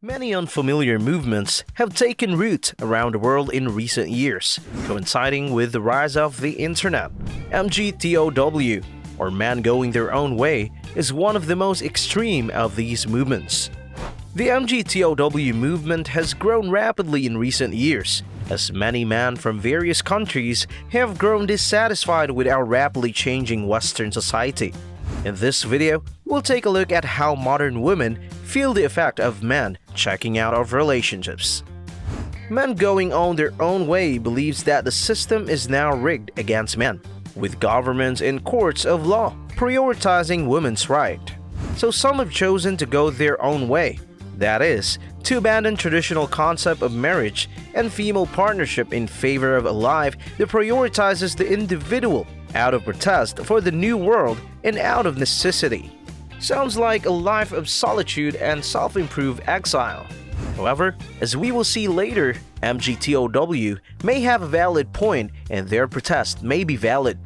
Many unfamiliar movements have taken root around the world in recent years, coinciding with the rise of the internet. mgtow, or men going their own way, is one of the most extreme of these movements. The mgtow movement has grown rapidly in recent years, as many men from various countries have grown dissatisfied with our rapidly changing Western society. In this video, we'll take a look at how modern women feel the effect of men checking out of relationships. Men going on their own way believes that the system is now rigged against men, with governments and courts of law prioritizing women's rights. So some have chosen to go their own way, that is, to abandon traditional concept of marriage and female partnership in favor of a life that prioritizes the individual out of protest for the new world and out of necessity. Sounds like a life of solitude and self-improved exile. However, as we will see later, mgtow may have a valid point and their protest may be valid.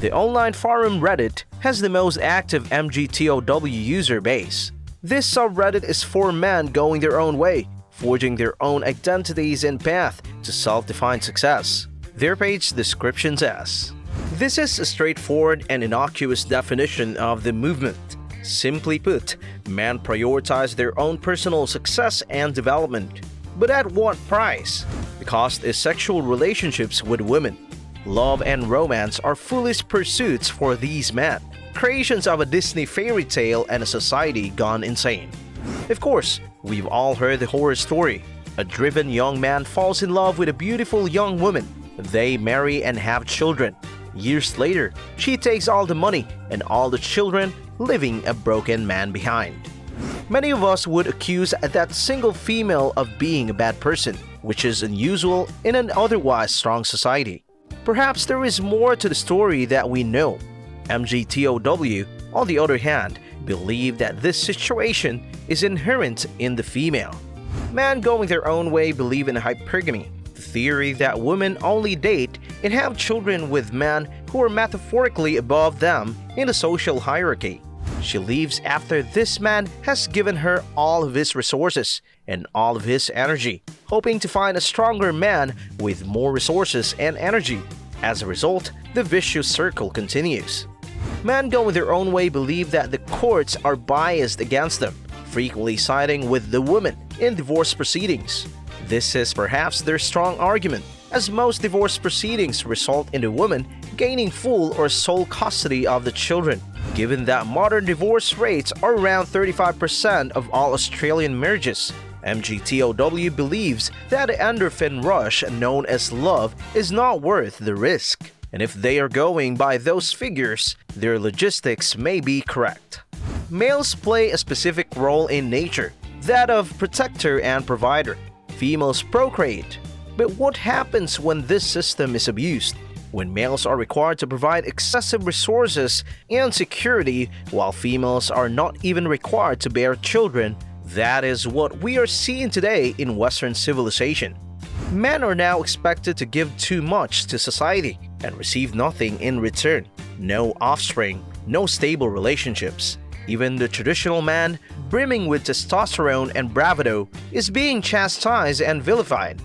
The online forum Reddit has the most active mgtow user base. This subreddit is for men going their own way, forging their own identities and path to self-defined success. Their page description says, "This is a straightforward and innocuous definition of the movement. Simply put, men prioritize their own personal success and development. But at what price? The cost is sexual relationships with women. Love and romance are foolish pursuits for these men, creations of a Disney fairy tale and a society gone insane." Of course, we've all heard the horror story. A driven young man falls in love with a beautiful young woman. They marry and have children. Years later, she takes all the money and all the children, leaving a broken man behind. Many of us would accuse that single female of being a bad person, which is unusual in an otherwise strong society. Perhaps there is more to the story that we know. mgtow, on the other hand, believe that this situation is inherent in the female. Men going their own way believe in hypergamy, the theory that women only date and have children with men who are metaphorically above them in the social hierarchy. She leaves after this man has given her all of his resources and all of his energy, hoping to find a stronger man with more resources and energy. As a result, the vicious circle continues. Men going their own way believe that the courts are biased against them, frequently siding with the woman in divorce proceedings. This is perhaps their strong argument, as most divorce proceedings result in the woman gaining full or sole custody of the children. Given that modern divorce rates are around 35% of all Australian marriages, mgtow believes that the endorphin rush known as love is not worth the risk. And if they are going by those figures, their logistics may be correct. Males play a specific role in nature, that of protector and provider. Females procreate. But what happens when this system is abused? When males are required to provide excessive resources and security while females are not even required to bear children, that is what we are seeing today in Western civilization. Men are now expected to give too much to society and receive nothing in return. No offspring, no stable relationships. Even the traditional man, brimming with testosterone and bravado, is being chastised and vilified.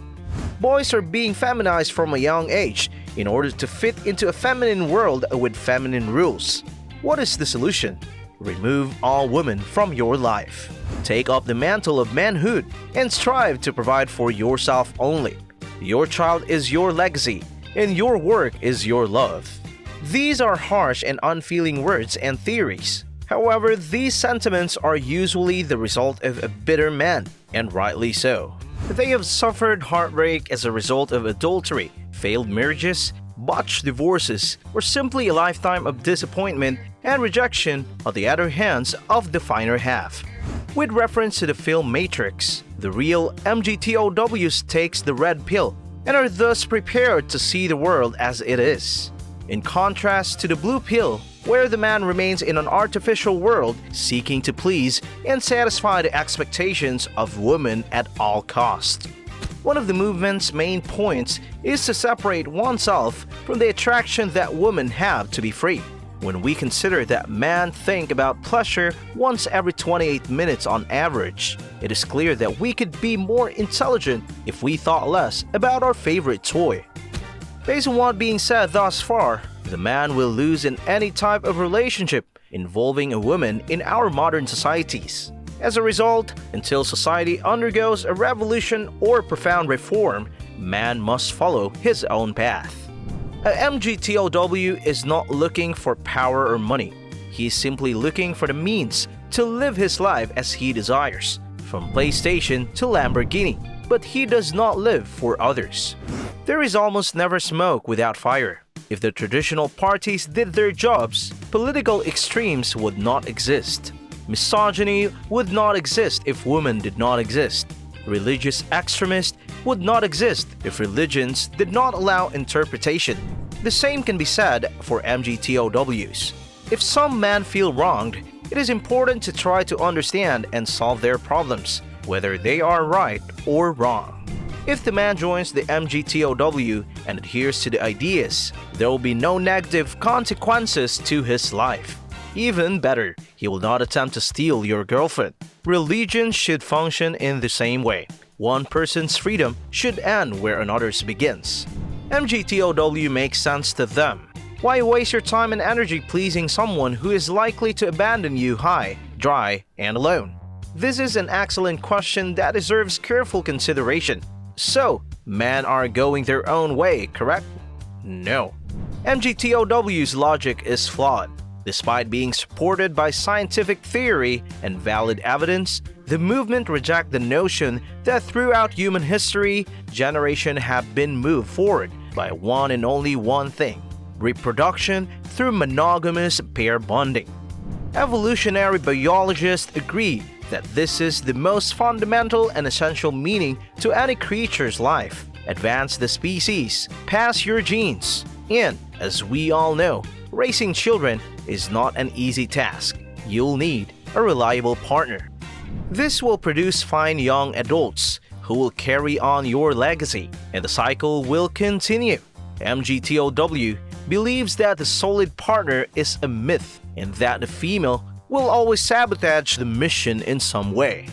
Boys are being feminized from a young age in order to fit into a feminine world with feminine rules. What is the solution? Remove all women from your life. Take up the mantle of manhood and strive to provide for yourself only. Your child is your legacy, and your work is your love. These are harsh and unfeeling words and theories. However, these sentiments are usually the result of a bitter man, and rightly so. They have suffered heartbreak as a result of adultery, failed marriages, botched divorces, or simply a lifetime of disappointment and rejection on the other hands of the finer half. With reference to the film Matrix, the real mgtows takes the red pill and are thus prepared to see the world as it is. In contrast to the blue pill, where the man remains in an artificial world seeking to please and satisfy the expectations of women at all costs. One of the movement's main points is to separate oneself from the attraction that women have to be free. When we consider that men think about pleasure once every 28 minutes on average, it is clear that we could be more intelligent if we thought less about our favorite toy. Based on what being said thus far, the man will lose in any type of relationship involving a woman in our modern societies. As a result, until society undergoes a revolution or profound reform, man must follow his own path. A mgtow is not looking for power or money. He is simply looking for the means to live his life as he desires, from PlayStation to Lamborghini, but he does not live for others. There is almost never smoke without fire. If the traditional parties did their jobs, political extremes would not exist. Misogyny would not exist if women did not exist. Religious extremists would not exist if religions did not allow interpretation. The same can be said for mgtows. If some men feel wronged, it is important to try to understand and solve their problems, whether they are right or wrong. If the man joins the mgtow and adheres to the ideas, there will be no negative consequences to his life. Even better, he will not attempt to steal your girlfriend. Religion should function in the same way. One person's freedom should end where another's begins. mgtow makes sense to them. Why waste your time and energy pleasing someone who is likely to abandon you high, dry, and alone? This is an excellent question that deserves careful consideration. So, men are going their own way, correct? No. mgtow's logic is flawed. Despite being supported by scientific theory and valid evidence, the movement rejects the notion that throughout human history, generations have been moved forward by one and only one thing: reproduction through monogamous pair bonding. Evolutionary biologists agree that this is the most fundamental and essential meaning to any creature's life. Advance the species, pass your genes, and, as we all know, raising children is not an easy task. You'll need a reliable partner. This will produce fine young adults who will carry on your legacy, and the cycle will continue. mgtow believes that the solid partner is a myth and that the female will always sabotage the mission in some way.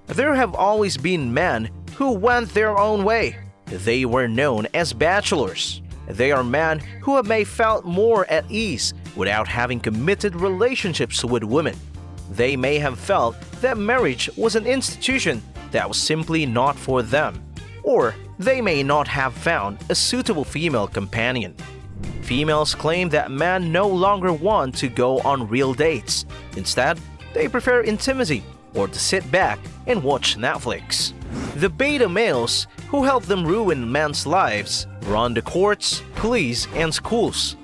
There have always been men who went their own way. They were known as bachelors. They are men who have may felt more at ease without having committed relationships with women. They may have felt that marriage was an institution that was simply not for them, or they may not have found a suitable female companion. Females claim that men no longer want to go on real dates. Instead, they prefer intimacy or to sit back and watch Netflix. The beta males who help them ruin men's lives run the courts, police, and schools.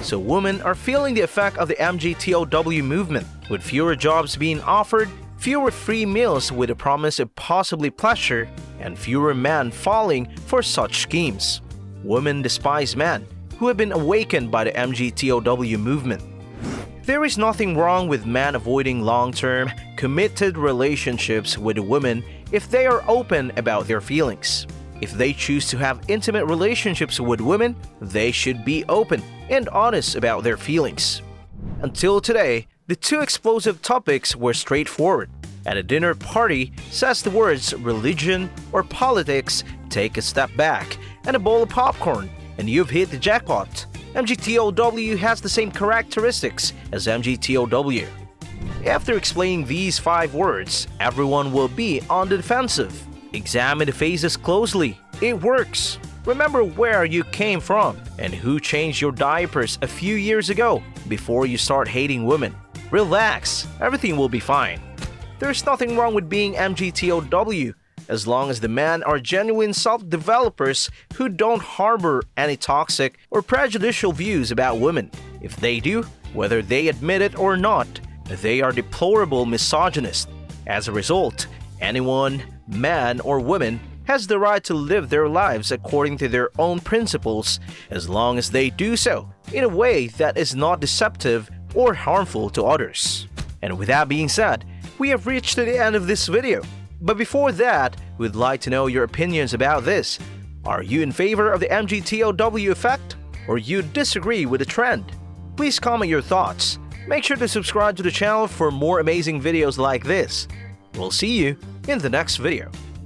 So women are feeling the effect of the mgtow movement, with fewer jobs being offered, fewer free meals with the promise of possibly pleasure, and fewer men falling for such schemes. Women despise men who have been awakened by the mgtow movement. There is nothing wrong with men avoiding long-term, committed relationships with women if they are open about their feelings. If they choose to have intimate relationships with women, they should be open and honest about their feelings. Until today, the two explosive topics were straightforward. At a dinner party, says the words religion or politics, take a step back, and a bowl of popcorn, and you've hit the jackpot. mgtow has the same characteristics as mgtow. After explaining these 5 words, everyone will be on the defensive. Examine the faces closely. It works. Remember where you came from and who changed your diapers a few years ago before you start hating women. Relax, everything will be fine. There's nothing wrong with being mgtow as long as the men are genuine self-developers who don't harbor any toxic or prejudicial views about women. If they do, whether they admit it or not, they are deplorable misogynists. As a result, anyone, man or woman, has the right to live their lives according to their own principles as long as they do so in a way that is not deceptive or harmful to others. And with that being said, we have reached to the end of this video. But before that, we'd like to know your opinions about this. Are you in favor of the mgtow effect, or you disagree with the trend? Please comment your thoughts. Make sure to subscribe to the channel for more amazing videos like this. We'll see you in the next video.